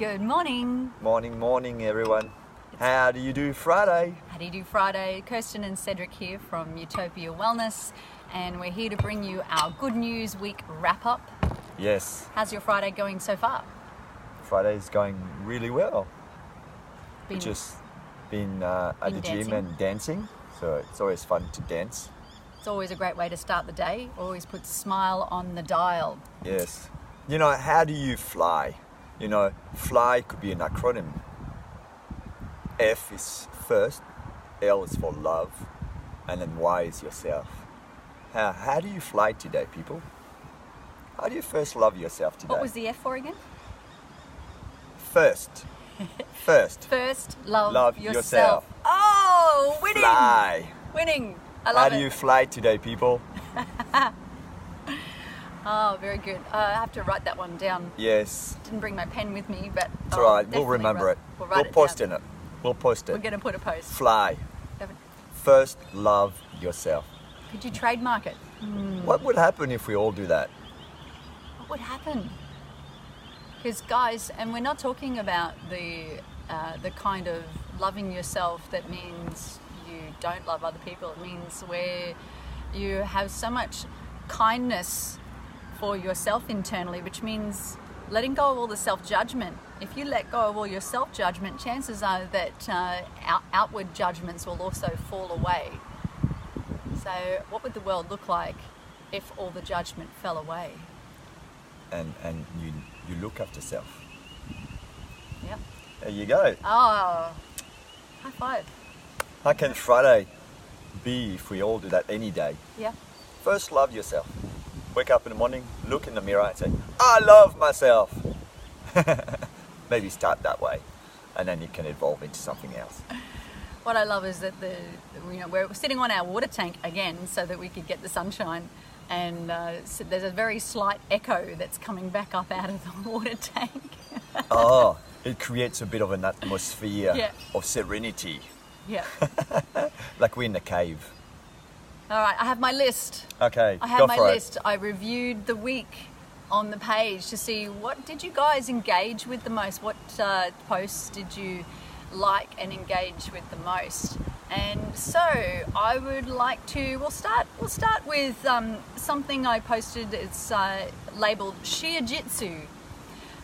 Good morning. Morning, everyone. How do you do Friday? How do you do Friday? Kirsten and Cedric here from Utopia Wellness, and we're here to bring you our Good News Week wrap-up. Yes, How's your Friday going so far? Friday's going really well. Been- Just been at Been the dancing? gym and dancing, so it's always fun to dance. It's always a great way to start the day. Always puts a smile on the dial. Yes. You know, how do you fly? You know, fly could be an acronym. F is first, L is for love, and then Y is yourself. How do you fly today, people? How do you first love yourself today? What was the F for again? First. First, love yourself. Oh, winning! Fly. Winning. I love How it. do you fly today, people? Oh, very good. I have to write that one down. Yes. Didn't bring my pen with me, but It's all right. We'll definitely remember it. We'll We'll write it post down. in it. We'll post it. We're going to put a post. Fly. First, love yourself. Could you trademark it? What would happen if we all do that? What would happen? Because guys, and we're not talking about the kind of loving yourself that means you don't love other people. It means where you have so much kindness for yourself internally, which means letting go of all the self-judgment. If you let go of all your self-judgment, chances are that outward judgments will also fall away. So what would the world look like if all the judgment fell away? And you look after self. Yep. There you go. Oh, high five. How can Friday be if we all do that any day? Yeah. First, love yourself. Wake up in the morning, look in the mirror and say, I love myself. Maybe start that way, and then it can evolve into something else. What I love is that we're sitting on our water tank again so that we could get the sunshine, and so there's a very slight echo that's coming back up out of the water tank. Oh, it creates a bit of an atmosphere Yeah. of serenity, Yeah. like we're in a cave. All right, I have my list. Okay, I have go my for list. I reviewed the week on the page to see what did you guys engage with the most. What posts did you like and engage with the most? And so I would like to. We'll start with something I posted. It's labelled Shearjitsu,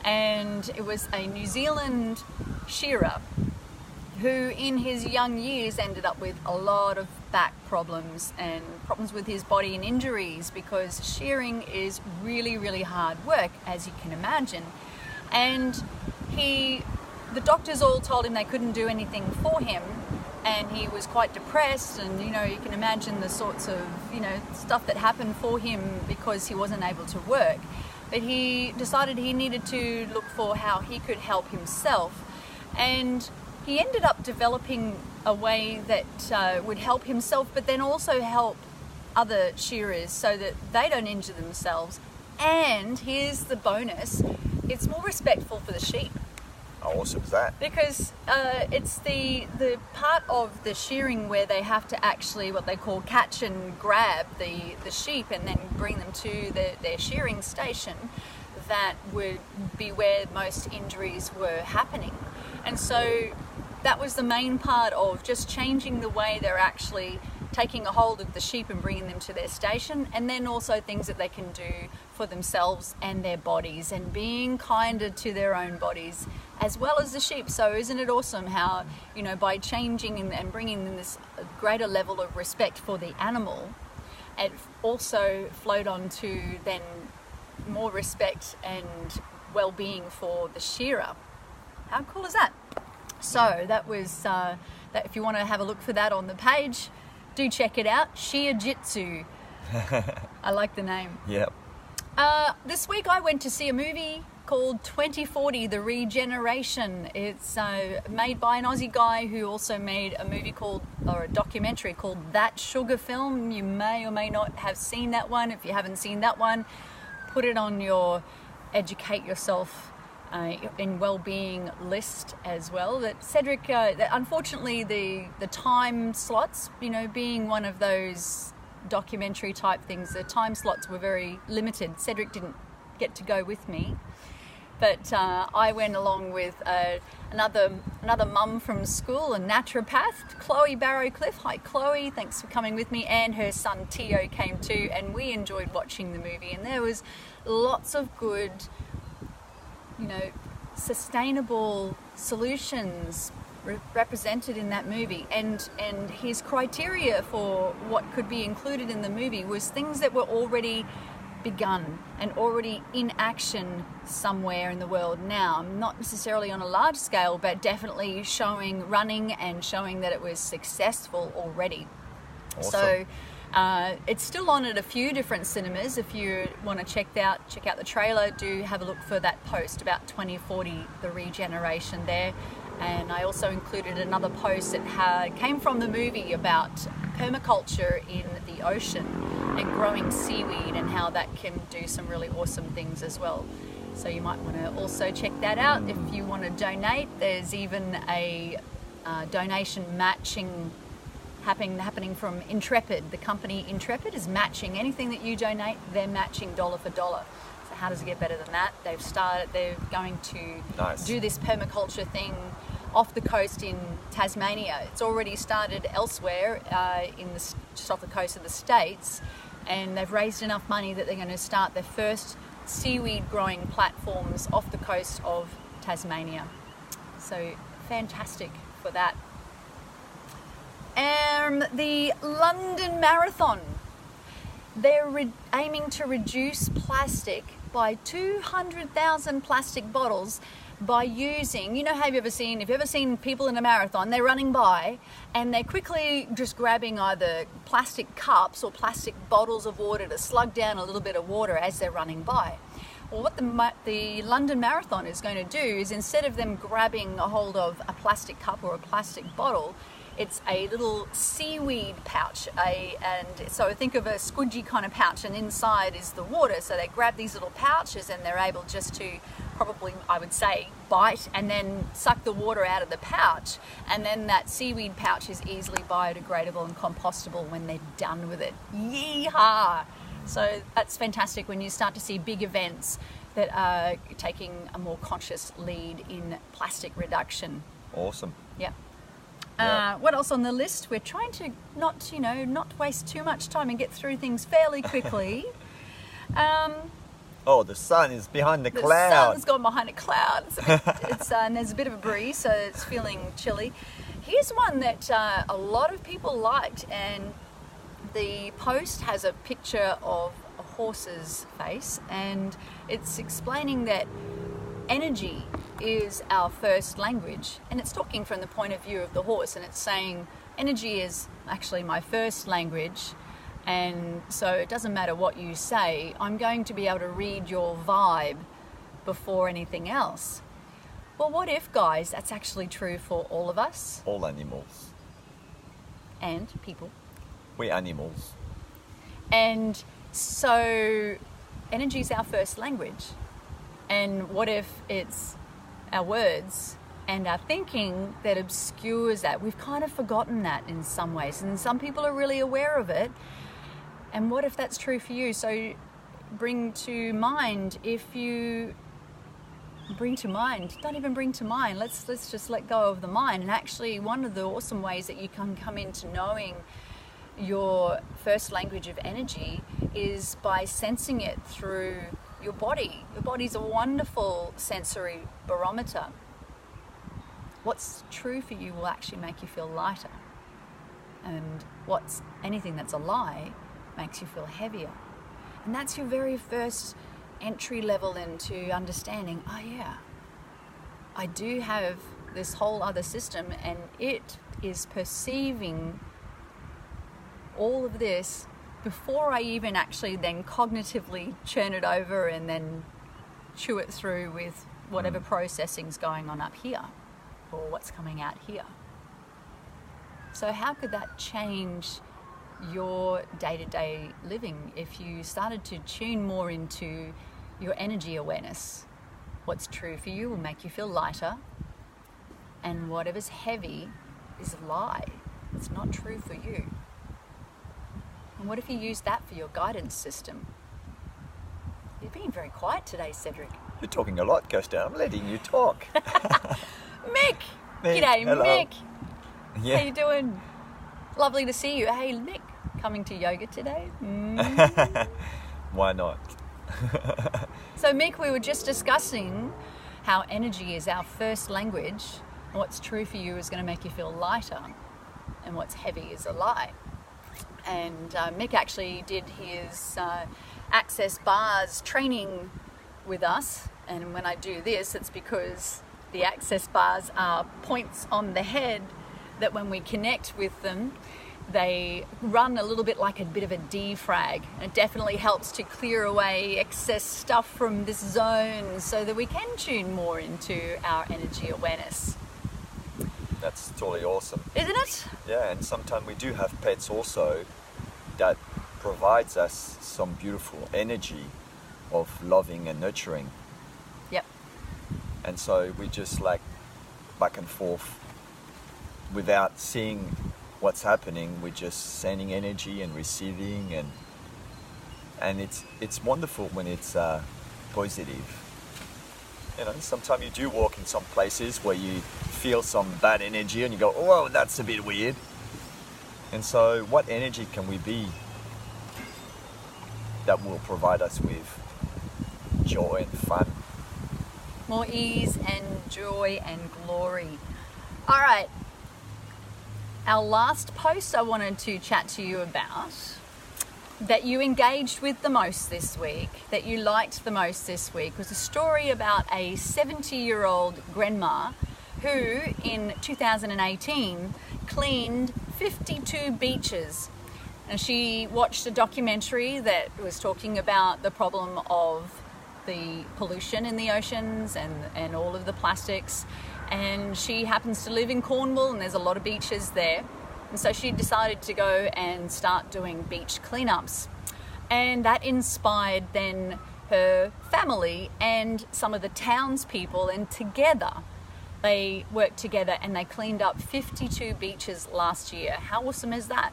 and it was a New Zealand shearer who in his young years ended up with a lot of back problems and problems with his body and injuries, because shearing is really, really hard work, as you can imagine. And the doctors all told him they couldn't do anything for him, and he was quite depressed, and you can imagine the sorts of stuff that happened for him because he wasn't able to work. But he decided he needed to look for how he could help himself, and he ended up developing a way that would help himself, but then also help other shearers so that they don't injure themselves. And here's the bonus, it's more respectful for the sheep. How awesome is that? Because it's the part of the shearing where they have to actually what they call catch and grab the sheep and then bring them to their shearing station that would be where most injuries were happening. And so that was the main part of just changing the way they're actually taking a hold of the sheep and bringing them to their station, and then also things that they can do for themselves and their bodies and being kinder to their own bodies as well as the sheep. So isn't it awesome how, by changing and bringing in this greater level of respect for the animal, it also flowed on to then more respect and well-being for the shearer. How cool is that? So that was that. If you want to have a look for that on the page, do check it out. Shearjitsu. I like the name. Yep. This week I went to see a movie called 2040, The Regeneration. It's made by an Aussie guy who also made a documentary called That Sugar Film. You may or may not have seen that one. If you haven't seen that one, put it on your educate yourself in well-being list as well. That Cedric, unfortunately, the time slots, being one of those documentary type things, the time slots were very limited. Cedric didn't get to go with me, But I went along with another mum from school, a naturopath, Chloe Barrow-Cliff. Hi Chloe, thanks for coming with me. And her son Tio came too, and we enjoyed watching the movie. And there was lots of good, sustainable solutions represented in that movie, and his criteria for what could be included in the movie was things that were already begun and already in action somewhere in the world now, not necessarily on a large scale, but definitely running and showing that it was successful already. Awesome. So it's still on at a few different cinemas. If you want to check out the trailer, do have a look for that post about 2040, the regeneration there. And I also included another post that came from the movie about permaculture in the ocean and growing seaweed and how that can do some really awesome things as well. So you might want to also check that out. If you want to donate, there's even a donation matching happening from Intrepid. The company Intrepid is matching anything that you donate. They're matching dollar for dollar. So how does it get better than that? They're going to do this permaculture thing off the coast in Tasmania. It's already started elsewhere just off the coast of the States, and they've raised enough money that they're going to start their first seaweed growing platforms off the coast of Tasmania. So fantastic for that. The London Marathon. They're aiming to reduce plastic by 200,000 plastic bottles by using, have you ever seen people in a marathon, they're running by and they're quickly just grabbing either plastic cups or plastic bottles of water to slug down a little bit of water as they're running by. Well, what the London Marathon is going to do is, instead of them grabbing a hold of a plastic cup or a plastic bottle, it's a little seaweed pouch, and so think of a squidgy kind of pouch, and inside is the water. So they grab these little pouches and they're able just to probably, I would say, bite and then suck the water out of the pouch, and then that seaweed pouch is easily biodegradable and compostable when they're done with it. Yeehaw! So that's fantastic when you start to see big events that are taking a more conscious lead in plastic reduction. Awesome. Yeah. What else on the list? We're trying to not waste too much time and get through things fairly quickly. The sun is behind the cloud. The sun's gone behind a cloud. And there's a bit of a breeze, so it's feeling chilly. Here's one that a lot of people liked, and the post has a picture of a horse's face, and it's explaining that energy is our first language, and it's talking from the point of view of the horse, and it's saying energy is actually my first language, and so it doesn't matter what you say, I'm going to be able to read your vibe before anything else. Well, what if, guys, that's actually true for all of us? All animals. And people. We're animals. And so energy is our first language. And what if it's our words and our thinking that obscures that? We've kind of forgotten that in some ways, and some people are really aware of it. And what if that's true for you? So don't even bring to mind. Let's just let go of the mind. And actually, one of the awesome ways that you can come into knowing your first language of energy is by sensing it through your body. Your body's a wonderful sensory barometer. What's true for you will actually make you feel lighter, and anything that's a lie makes you feel heavier. And that's your very first entry level into understanding, oh yeah, I do have this whole other system, and it is perceiving all of this before I even actually then cognitively churn it over and then chew it through with whatever processing's going on up here or what's coming out here. So how could that change your day-to-day living if you started to tune more into your energy awareness? What's true for you will make you feel lighter, and whatever's heavy is a lie. It's not true for you. And what if you use that for your guidance system? You're being very quiet today, Cedric. You're talking a lot, Kirsten. I'm letting you talk. Mick! Mick, G'day, hello. Mick! Yeah. How you doing? Lovely to see you. Hey, Mick, coming to yoga today? Why not? So, Mick, we were just discussing how energy is our first language. And what's true for you is going to make you feel lighter, and what's heavy is a lie. And Mick actually did his Access Bars training with us. And when I do this, it's because the Access Bars are points on the head that when we connect with them, they run a little bit like a bit of a defrag. It definitely helps to clear away excess stuff from this zone so that we can tune more into our energy awareness. That's totally awesome. Isn't it? Yeah, and sometimes we do have pets also that provides us some beautiful energy of loving and nurturing. Yep. And so we just like back and forth without seeing what's happening. We're just sending energy and receiving, and it's wonderful when it's positive. You know, sometimes you do walk in some places where you feel some bad energy and you go, oh, that's a bit weird. And so what energy can we be that will provide us with joy and fun? More ease and joy and glory. All right. Our last post I wanted to chat to you about, that you engaged with the most this week, that you liked the most this week, was a story about a 70-year-old grandma who in 2018 cleaned 52 beaches. And she watched a documentary that was talking about the problem of the pollution in the oceans and all of the plastics. And she happens to live in Cornwall, and there's a lot of beaches there. And so she decided to go and start doing beach cleanups. And that inspired then her family and some of the townspeople, and together they worked together and they cleaned up 52 beaches last year. How awesome is that?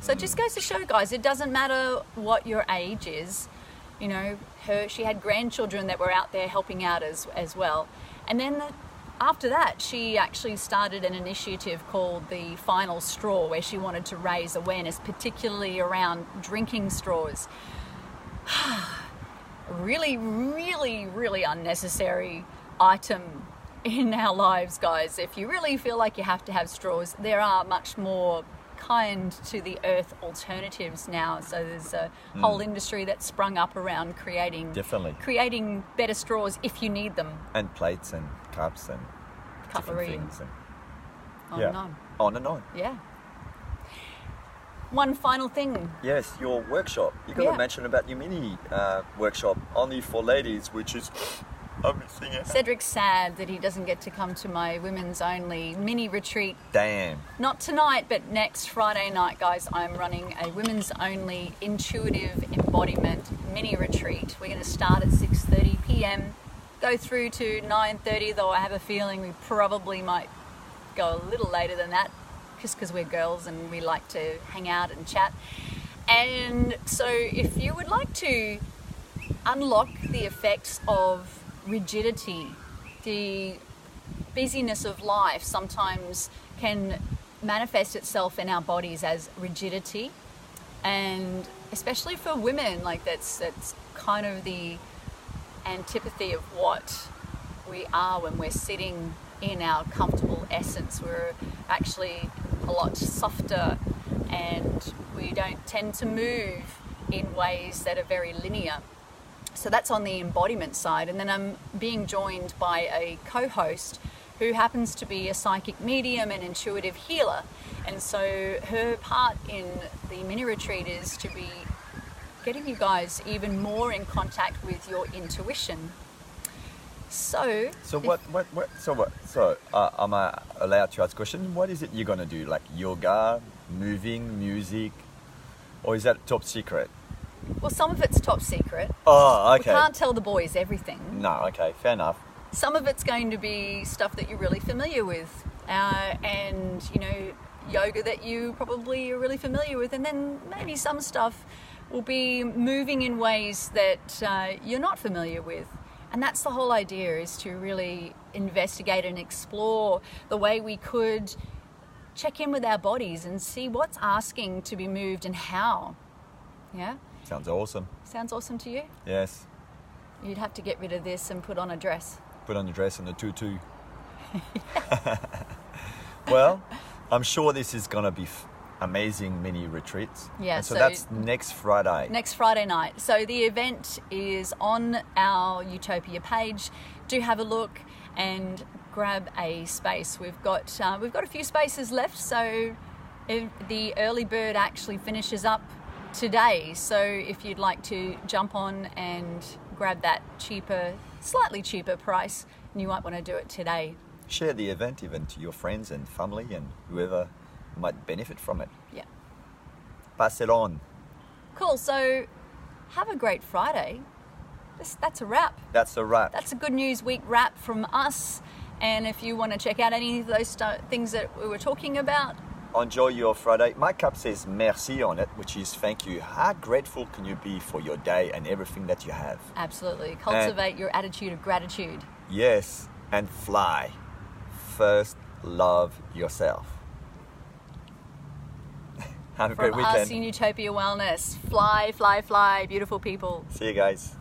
So it just goes to show, guys, it doesn't matter what your age is. You know, she had grandchildren that were out there helping out as well. And then after that, she actually started an initiative called the Final Straw, where she wanted to raise awareness, particularly around drinking straws. Really, really, really unnecessary item in our lives, guys. If you really feel like you have to have straws, there are much more kind to the earth alternatives now. So there's a whole industry that's sprung up around creating better straws if you need them. And plates and cups and cutlery, different things. On and on. On and on. Yeah. One final thing. Yes, your workshop. You got to mention about your mini workshop, only for ladies, which is I'm missing it. Cedric's sad that he doesn't get to come to my women's only mini retreat. Damn. Not tonight, but next Friday night, guys, I'm running a women's only intuitive embodiment mini retreat. We're going to start at 6:30 p.m, go through to 9:30, though I have a feeling we probably might go a little later than that, just because we're girls and we like to hang out and chat. And so if you would like to unlock the effects of rigidity, the busyness of life sometimes can manifest itself in our bodies as rigidity, and especially for women, like that's kind of the antipathy of what we are when we're sitting in our comfortable essence. We're actually a lot softer, and we don't tend to move in ways that are very linear. So that's on the embodiment side. And then I'm being joined by a co-host who happens to be a psychic medium and intuitive healer. And so her part in the mini retreat is to be getting you guys even more in contact with your intuition. So am I allowed to ask a question? What is it you're going to do? Like yoga, moving, music, or is that top secret? Well, some of it's top secret. Oh, okay. We can't tell the boys everything. No, okay, fair enough. Some of it's going to be stuff that you're really familiar with, and you know, yoga that you probably are really familiar with, and then maybe some stuff will be moving in ways that you're not familiar with. And that's the whole idea, is to really investigate and explore the way we could check in with our bodies and see what's asking to be moved and how. Yeah? Sounds awesome. Sounds awesome to you? Yes. You'd have to get rid of this and put on a dress. Put on the dress and the tutu. Well, I'm sure this is going to be amazing mini retreats. Yeah. And so that's next Friday. Next Friday night. So the event is on our Utopia page. Do have a look and grab a space. We've got a few spaces left. So the early bird actually finishes up today. So if you'd like to jump on and grab that slightly cheaper price, you might want to do it today. Share the event even to your friends and family and whoever might benefit from it. Yeah. Pass it on. Cool. So have a great Friday. That's a wrap. That's a wrap. That's a Good News Week wrap from us. And if you want to check out any of those things that we were talking about, enjoy your Friday. My cup says merci on it, which is thank you. How grateful can you be for your day and everything that you have? Absolutely. Cultivate your attitude of gratitude. Yes, and fly. First, love yourself. Have a great weekend. From us in Utopia Wellness. Fly, fly, fly. Beautiful people. See you guys.